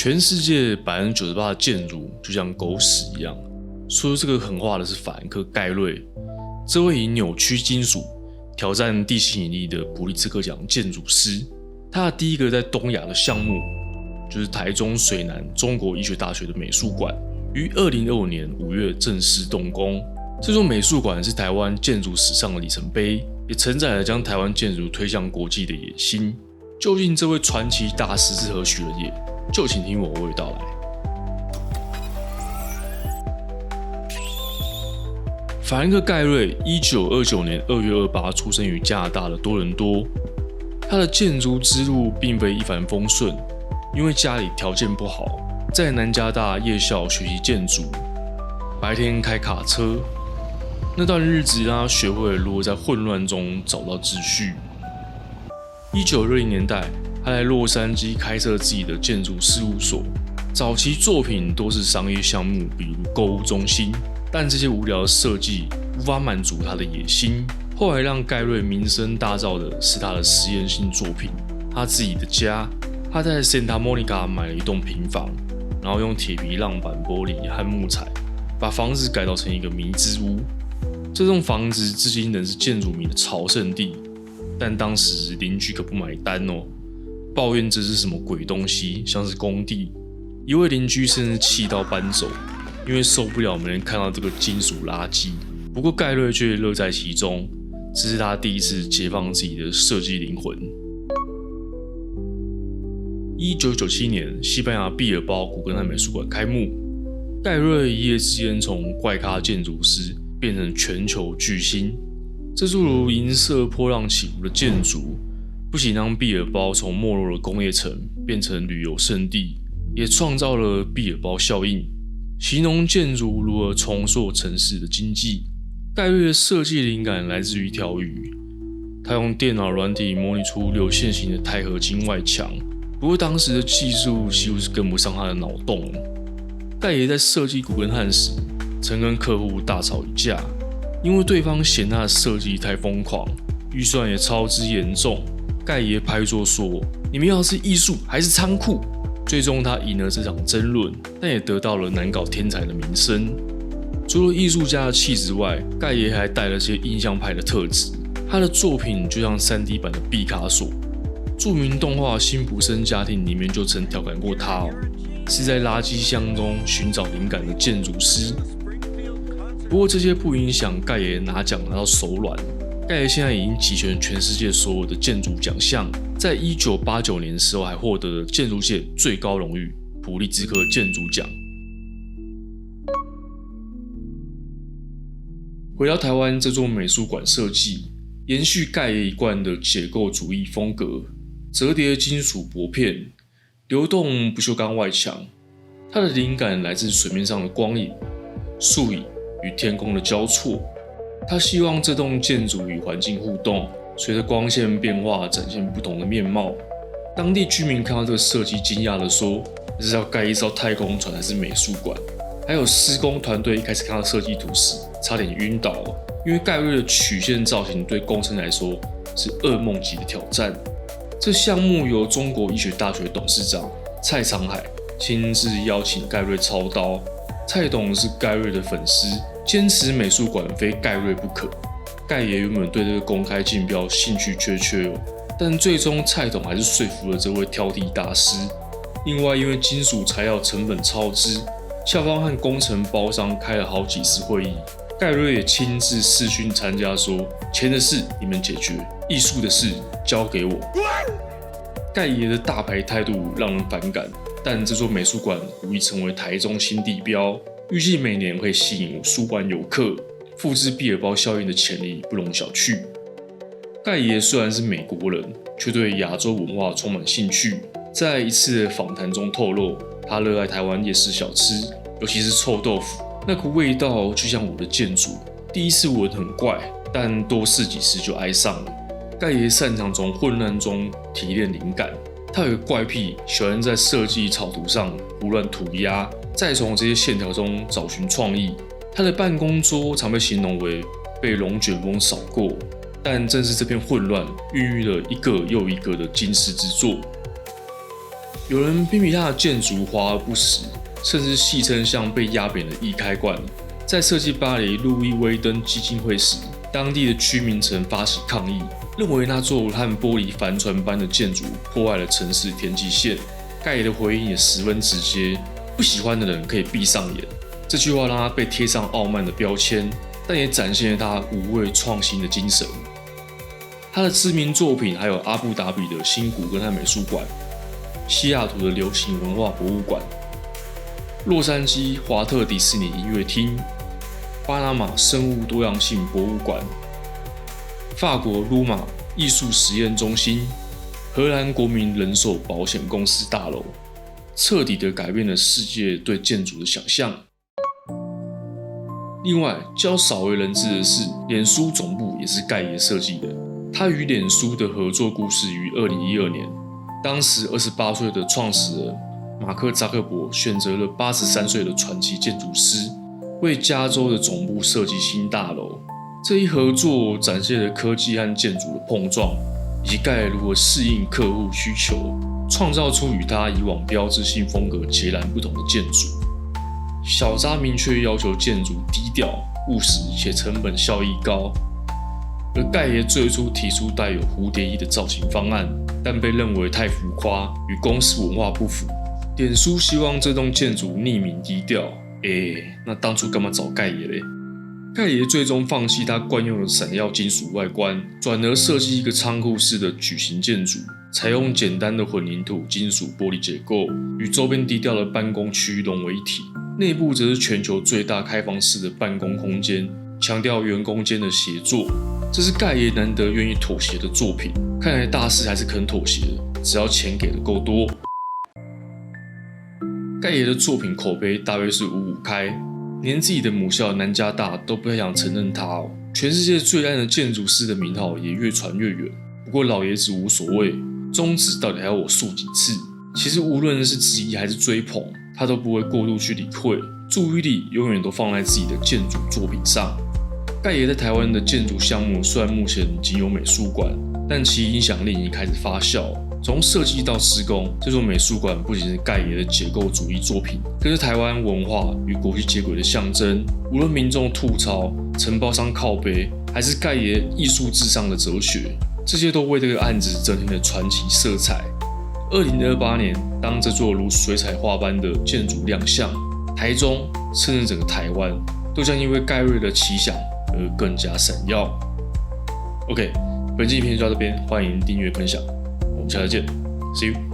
全世界98%的建筑就像狗屎一样。说出这个狠话的是法兰克·盖瑞，这位以扭曲金属挑战地心引力的普利兹克奖建筑师。他的第一个在东亚的项目就是台中水南中国医学大学的美术馆，于2025年5月正式动工。这座美术馆是台湾建筑史上的里程碑，也承载了将台湾建筑推向国际的野心。究竟这位传奇大师是何许人也？就请听我娓娓道来。法兰克·盖瑞1929年2月28出生于加拿大的多伦多。他的建筑之路并非一帆风顺，因为家里条件不好，在南加大夜校学习建筑，白天开卡车。那段日子让他学会了如何在混乱中找到秩序。1960年代，他在洛杉矶开设自己的建筑事务所，早期作品多是商业项目，比如购物中心，但这些无聊的设计无法满足他的野心。后来让盖瑞名声大噪的是他的实验性作品，他自己的家。他在 Santa Monica 买了一栋平房，然后用铁皮浪板、玻璃和木材把房子改造成一个迷之屋。这栋房子至今仍是建筑迷的朝圣地，但当时邻居可不买单哦，抱怨这是什么鬼东西，像是工地。一位邻居甚至气到搬走，因为受不了没人看到这个金属垃圾。不过盖瑞却乐在其中，这是他第一次解放自己的设计灵魂。1997年，西班牙毕尔包古根汉美术馆开幕，盖瑞一夜之间从怪咖建筑师变成全球巨星。这诸如银色波浪起伏的建筑，不仅让毕尔包从没落的工业城变成旅游胜地，也创造了毕尔包效应，形容建筑如何重塑城市的经济。盖瑞的设计灵感来自于一条鱼，他用电脑软体模拟出流线型的钛合金外墙，不过当时的技术几乎是跟不上他的脑洞。盖爷在设计古根汉时，曾跟客户大吵一架，因为对方嫌他的设计太疯狂，预算也超支严重。盖爷拍桌说：“你们要的是艺术还是仓库？”最终他赢了这场争论，但也得到了难搞天才的名声。除了艺术家的气质外，盖爷还带了些印象派的特质。他的作品就像 3D 版的毕卡索。著名动画《辛普森家庭》里面就曾调侃过他是在垃圾箱中寻找灵感的建筑师。不过这些不影响盖爷拿奖拿到手软。盖爷现在已经集全全世界所有的建筑奖项，在1989年的时候还获得了建筑界最高荣誉普利兹克建筑奖。回到台湾，这座美术馆设计延续盖爷一贯的解构主义风格，折叠金属薄片，流动不锈钢外墙。它的灵感来自水面上的光影、树影与天空的交错。他希望这栋建筑与环境互动，随着光线变化展现不同的面貌。当地居民看到这个设计，惊讶地说：“这是要盖一艘太空船还是美术馆？”还有施工团队一开始看到设计图时，差点晕倒，因为盖瑞的曲线造型对工程来说是噩梦级的挑战。这项目由中国医学大学董事长蔡长海亲自邀请盖瑞操刀。蔡董是盖瑞的粉丝，坚持美术馆非盖瑞不可。盖爷原本对这个公开竞标兴趣缺缺但最终蔡董还是说服了这位挑剔大师。另外，因为金属材料成本超支，校方和工程包商开了好几次会议，盖瑞也亲自视讯参加说：“钱的事你们解决，艺术的事交给我。”盖爷的大牌态度让人反感，但这座美术馆无疑成为台中新地标，预计每年会吸引数万游客，复制毕尔包效应的潜力不容小觑。盖爷虽然是美国人，却对亚洲文化充满兴趣。在一次的访谈中透露，他热爱台湾夜市小吃，尤其是臭豆腐，那股味道就像我的建筑，第一次闻很怪，但多试几次就爱上了。盖爷擅长从混乱中提炼灵感，他有个怪癖，喜欢在设计草图上胡乱涂鸦，再从这些线条中找寻创意。他的办公桌常被形容为被龙卷风扫过，但正是这片混乱孕育了一个又一个的惊世之作。有人批评他的建筑华而不实，甚至戏称像被压扁的易开罐。在设计巴黎路易威登基金会时，当地的居民曾发起抗议，认为那座和玻璃帆船般的建筑破坏了城市天际线。盖爷的回应也十分直接，不喜欢的人可以闭上眼。这句话让他被贴上傲慢的标签，但也展现了他无畏创新的精神。他的知名作品还有阿布达比的新古根汉美术馆、西雅图的流行文化博物馆、洛杉矶华特迪士尼音乐厅、巴拿马生物多样性博物馆、法国卢马艺术实验中心、荷兰国民人寿保险公司大楼，彻底地改变了世界对建筑的想象。另外，较少为人知的是，脸书总部也是盖爷设计的。他与脸书的合作故事于2012年，当时28岁的创始人马克·扎克伯选择了83岁的传奇建筑师，为加州的总部设计新大楼。这一合作展现了科技和建筑的碰撞，以及盖爷如何适应客户需求，创造出与他以往标志性风格截然不同的建筑。小扎明确要求建筑低调、务实且成本效益高，而盖爷最初提出带有蝴蝶翼的造型方案，但被认为太浮夸，与公司文化不符。脸书希望这栋建筑匿名低调，那当初干嘛找盖爷嘞？盖爷最终放弃他惯用的闪耀金属外观，转而设计一个仓库式的矩形建筑，采用简单的混凝土金属玻璃结构，与周边低调的办公区融为一体。内部则是全球最大开放式的办公空间，强调员工间的协作。这是盖爷难得愿意妥协的作品，看来大师还是肯妥协的，只要钱给的够多。盖爷的作品口碑大约是5-5开，连自己的母校南加大都不太想承认他哦。全世界最烂的建筑师的名号也越传越远。不过老爷子无所谓，宗旨到底还要我述几次？其实无论是质疑还是追捧，他都不会过度去理会，注意力永远都放在自己的建筑作品上。盖爷在台湾的建筑项目虽然目前仅有美术馆，但其影响力已经开始发酵。从设计到施工，这座美术馆不仅是盖爷的结构主义作品，更是台湾文化与国际接轨的象征。无论民众吐槽、承包商靠背，还是盖爷艺术至上的哲学，这些都为这个案子增添了传奇色彩。2028年，当这座如水彩画般的建筑亮相，台中甚至整个台湾都将因为盖瑞的奇想而更加闪耀。OK， 本期影片就到这边，欢迎订阅分享，我们下次见 ，See you。